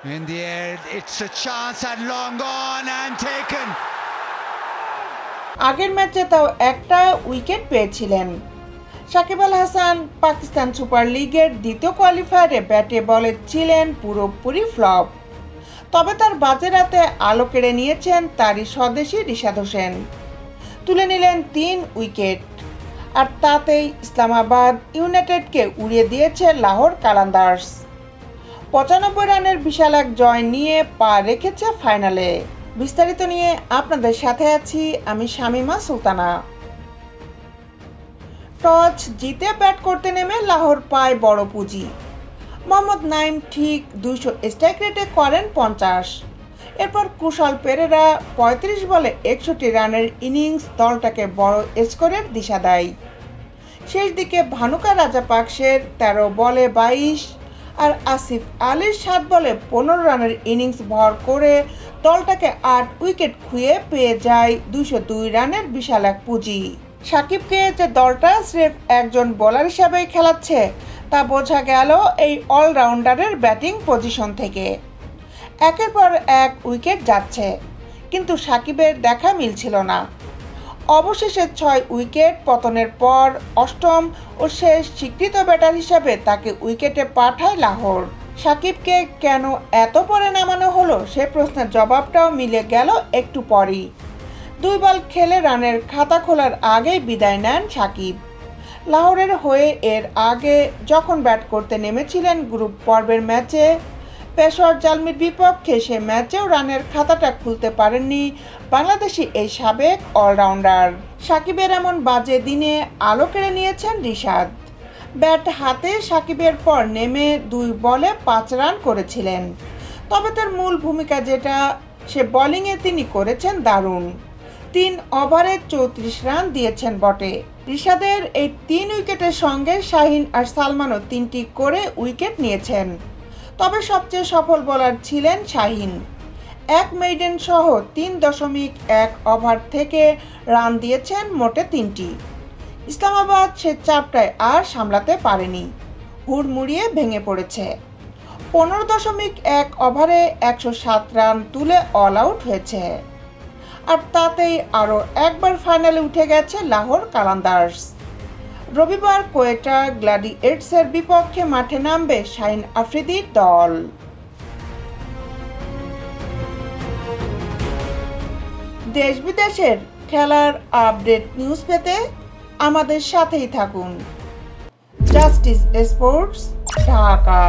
In the air, it's a chance and long on and taken. আগের ম্যাচে তাও একটা উইকেট পেয়েছিলেন। সাকিব আল হাসান পাকিস্তান সুপার লিগের দ্বিতীয় কোয়ালিফায়ারে ব্যাটে বলে ছিলেন পুরোপুরি ফ্লপ। তবে তার বাজে রাতে আলো কেড়ে নিয়েছেন তারই স্বদেশী রিশাদ হোসেন। তুলে নিলেন 3 উইকেট, আর তাতেই ইসলামাবাদ ইউনাইটেডকে উড়িয়ে দিয়েছে লাহোর কালান্দার্স। 95 রানের বিশাল এক জয় নিয়ে পা রেখেছে ফাইনালে। বিস্তারিত নিয়ে আপনাদের সাথে আছি আমি শামিমা সুলতানা। টস জিতে ব্যাট করতে নেমে লাহোর পায় বড় পুঁজি। মোহাম্মদ নাইম ঠিক 200 স্ট্রাইক রেটে করেন 50। এরপর কুশল পেরেরা 35 বলে 61 রানের ইনিংস দলটাকে বড় স্কোরের দিশা দেয়। শেষ দিকে ভানুকা রাজাপাকসের 13 বলে 22 আর আসিফ আলীর 7 বলে 15 রানের ইনিংস ভর করে দলটাকে 8 উইকেট খুইয়ে পেয়ে যায় 202 রানের বিশাল এক পুঁজি। সাকিবকে যে দলটা স্রেফ একজন বোলার হিসাবেই খেলাচ্ছে তা বোঝা গেল এই অলরাউন্ডারের ব্যাটিং পজিশন থেকে। একের পর এক উইকেট যাচ্ছে, কিন্তু সাকিবের দেখা মিলছিল না। অবশেষে 6 উইকেট পতনের পর অষ্টম ও শেষ স্বীকৃত ব্যাটার হিসাবে তাকে উইকেটে পাঠায় লাহোর। সাকিবকে কেন এত পরে নামানো হলো সে প্রশ্নের জবাবটাও মিলে গেল একটু পরই। 2 বল খেলে রানের খাতা খোলার আগেই বিদায় নেন সাকিব। লাহোরের হয়ে এর আগে যখন ব্যাট করতে নেমেছিলেন গ্রুপ পর্বের ম্যাচে পেশোয়ার জালমির বিপক্ষে, সে ম্যাচেও রানের খাতাটা খুলতে পারেননি বাংলাদেশি এই সাবেক অলরাউন্ডার। সাকিবের এমন বাজে দিনে আলো কেড়ে নিয়েছেন রিশাদ। ব্যাট হাতে সাকিবের পর নেমে 2 বলে 5 রান করেছিলেন। তবে তার মূল ভূমিকা যেটা, সে বোলিংয়ে তিনি করেছেন দারুণ। 3 ওভারে 34 রান দিয়েছেন বটে। রিশাদের এই 3 উইকেটের সঙ্গে শাহিন আর সালমানও 3টি করে উইকেট নিয়েছেন। তবে সবচেয়ে সফল বোলার ছিলেন শাহিন। 1 মেইডেন সহ 3.1 ওভার থেকে রান দিয়েছেন মোটে 3টি। ইসলামাবাদ সে চাপটায় আর সামলাতে পারেনি, হুড়মুড়িয়ে ভেঙে পড়েছে। 15.1 ওভারে 107 রান তুলে অল আউট হয়েছে। আর তাতেই আরও একবার ফাইনালে উঠে গেছে লাহোর কালান্দার্স। রবিবার কোয়েটা গ্ল্যাডিয়েটর্সের বিপক্ষে মাঠে নামবে শাহিন আফ্রিদির দল। দেশ বিদেশের খেলার আপডেট নিউজ পেতে আমাদের সাথেই থাকুন। Justice sports, Dhaka.